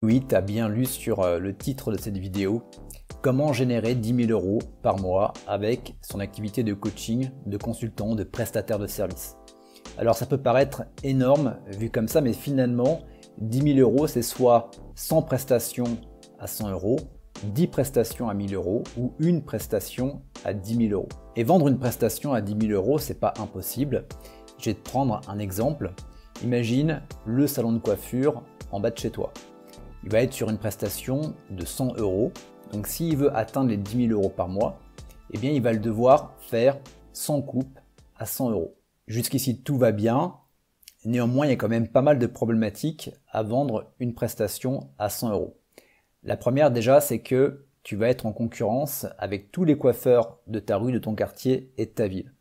Oui, tu as bien lu sur le titre de cette vidéo, comment générer 10 000 € par mois avec son activité de coaching, de consultant, de prestataire de service. Alors ça peut paraître énorme vu comme ça, mais finalement 10 000 € c'est soit 100 prestations à 100 €, 10 prestations à 1 000 € ou une prestation à 10 000 €. Et vendre une prestation à 10 000 € c'est pas impossible. Je vais te prendre un exemple. Imagine le salon de coiffure en bas de chez toi. Il va être sur une prestation de 100 €. Donc s'il veut atteindre les 10 000 € par mois, eh bien il va le devoir faire 100 coupes à 100 €. Jusqu'ici tout va bien. Néanmoins, il y a quand même pas mal de problématiques à vendre une prestation à 100 €. La première déjà, c'est que tu vas être en concurrence avec tous les coiffeurs de ta rue, de ton quartier et de ta ville.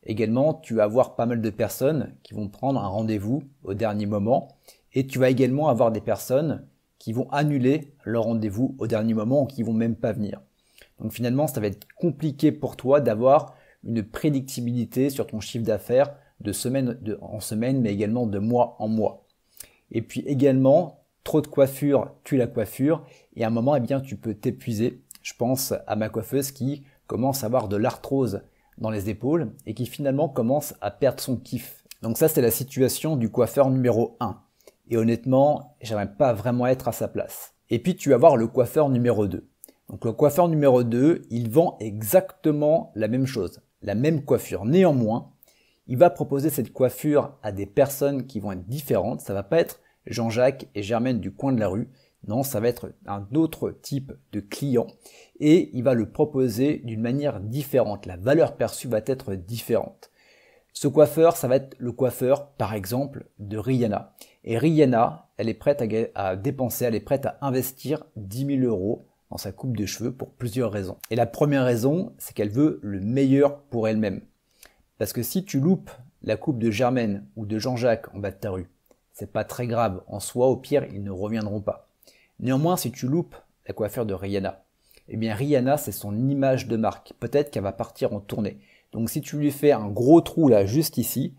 Également, tu vas avoir pas mal de personnes qui vont prendre un rendez-vous au dernier moment et tu vas également avoir des personnes qui vont annuler leur rendez-vous au dernier moment ou qui vont même pas venir. Donc finalement, ça va être compliqué pour toi d'avoir une prédictibilité sur ton chiffre d'affaires de semaine en semaine, mais également de mois en mois. Et puis également, trop de coiffure tue la coiffure et à un moment, eh bien, tu peux t'épuiser. Je pense à ma coiffeuse qui commence à avoir de l'arthrose dans les épaules et qui finalement commence à perdre son kiff. Donc ça, c'est la situation du coiffeur numéro 1. Et honnêtement, j'aimerais pas vraiment être à sa place. Et puis tu vas voir le coiffeur numéro 2. Donc le coiffeur numéro 2, il vend exactement la même chose, la même coiffure. Néanmoins, il va proposer cette coiffure à des personnes qui vont être différentes. Ça va pas être Jean-Jacques et Germaine du coin de la rue. Non, ça va être un autre type de client. Et il va le proposer d'une manière différente. La valeur perçue va être différente. Ce coiffeur, ça va être le coiffeur, par exemple, de Rihanna. Et Rihanna, elle est prête à dépenser, elle est prête à investir 10 000 € dans sa coupe de cheveux pour plusieurs raisons. Et la première raison, c'est qu'elle veut le meilleur pour elle-même. Parce que si tu loupes la coupe de Germaine ou de Jean-Jacques en bas de ta rue, c'est pas très grave. En soi, au pire, ils ne reviendront pas. Néanmoins, si tu loupes la coiffure de Rihanna, eh bien Rihanna, c'est son image de marque. Peut-être qu'elle va partir en tournée. Donc si tu lui fais un gros trou là, juste ici,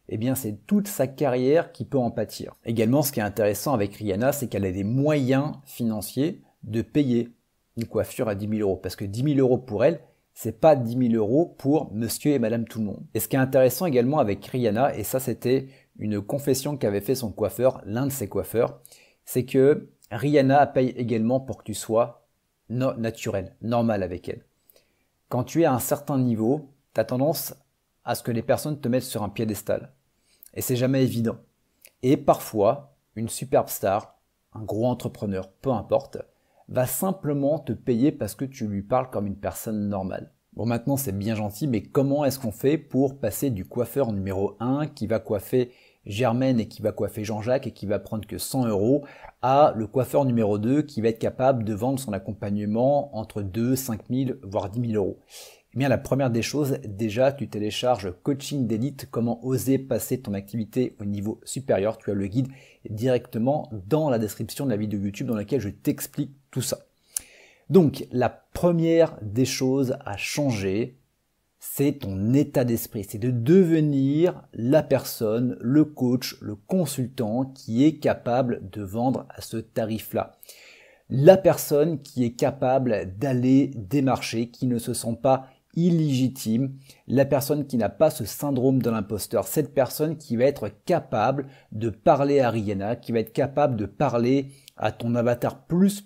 eh bien c'est toute sa carrière qui peut en pâtir. Également, ce qui est intéressant avec Rihanna, c'est qu'elle a des moyens financiers de payer une coiffure à 10 000 €. Parce que 10 000 € pour elle, c'est pas 10 000 € pour monsieur et madame tout le monde. Et ce qui est intéressant également avec Rihanna, et ça c'était une confession qu'avait fait son coiffeur, l'un de ses coiffeurs, c'est que Rihanna paye également pour que tu sois naturel, normal avec elle. Quand tu es à un certain niveau, tu as tendance à ce que les personnes te mettent sur un piédestal. Et c'est jamais évident. Et parfois, une superbe star, un gros entrepreneur, peu importe, va simplement te payer parce que tu lui parles comme une personne normale. Bon, maintenant c'est bien gentil, mais comment est-ce qu'on fait pour passer du coiffeur numéro 1 qui va coiffer Germaine et qui va coiffer Jean-Jacques et qui va prendre que 100 € à le coiffeur numéro 2 qui va être capable de vendre son accompagnement entre 2, 5 000, voire 10 000 €? Eh bien, la première des choses, déjà, tu télécharges Coaching d'élite, comment oser passer ton activité au niveau supérieur. Tu as le guide directement dans la description de la vidéo YouTube dans laquelle je t'explique tout ça. Donc, la première des choses à changer, c'est ton état d'esprit. C'est de devenir la personne, le coach, le consultant qui est capable de vendre à ce tarif-là. La personne qui est capable d'aller démarcher, qui ne se sent pas illégitime, la personne qui n'a pas ce syndrome de l'imposteur, cette personne qui va être capable de parler à Rihanna, qui va être capable de parler à ton avatar plus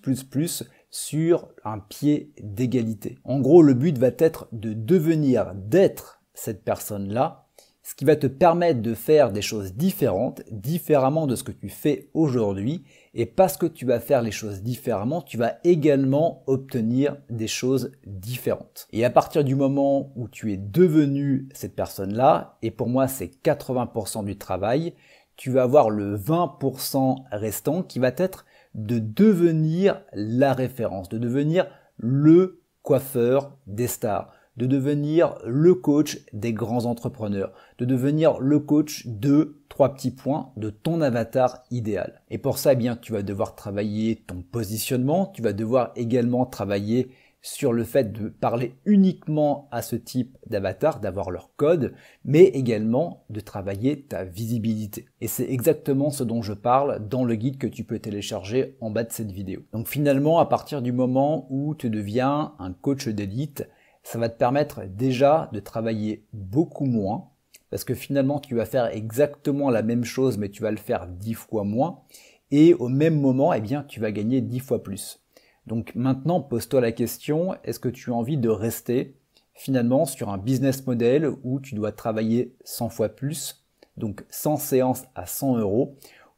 sur un pied d'égalité. En gros, le but va être de devenir, d'être cette personne-là, ce qui va te permettre de faire des choses différentes, différemment de ce que tu fais aujourd'hui. Et parce que tu vas faire les choses différemment, tu vas également obtenir des choses différentes. Et à partir du moment où tu es devenu cette personne-là, et pour moi c'est 80% du travail, tu vas avoir le 20% restant qui va être de devenir la référence, de devenir le coiffeur des stars, de devenir le coach des grands entrepreneurs, de devenir le coach de 3 petits points de ton avatar idéal. Et pour ça, eh bien, tu vas devoir travailler ton positionnement, tu vas devoir également travailler sur le fait de parler uniquement à ce type d'avatar, d'avoir leur code, mais également de travailler ta visibilité. Et c'est exactement ce dont je parle dans le guide que tu peux télécharger en bas de cette vidéo. Donc finalement, à partir du moment où tu deviens un coach d'élite, ça va te permettre déjà de travailler beaucoup moins, parce que finalement tu vas faire exactement la même chose, mais tu vas le faire 10 fois moins, et au même moment, eh bien, tu vas gagner 10 fois plus. Donc maintenant, pose-toi la question, est-ce que tu as envie de rester finalement sur un business model où tu dois travailler 100 fois plus, donc 100 séances à 100 €,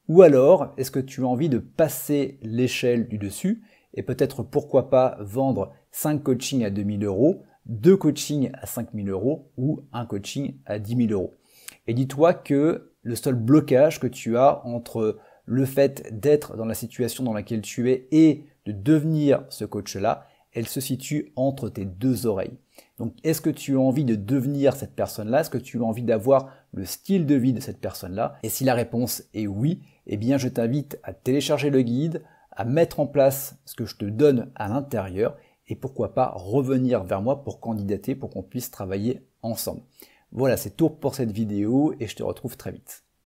ou alors est-ce que tu as envie de passer l'échelle du dessus et peut-être pourquoi pas vendre 5 coachings à 2000 €, 2 coachings à 5000 € ou un coaching à 10 000 €. Et dis-toi que le seul blocage que tu as entre le fait d'être dans la situation dans laquelle tu es et de devenir ce coach-là, elle se situe entre tes deux oreilles. Donc, est-ce que tu as envie de devenir cette personne-là? Est-ce que tu as envie d'avoir le style de vie de cette personne-là? Et si la réponse est oui, eh bien, je t'invite à télécharger le guide, à mettre en place ce que je te donne à l'intérieur et pourquoi pas revenir vers moi pour candidater, pour qu'on puisse travailler ensemble. Voilà, c'est tout pour cette vidéo et je te retrouve très vite.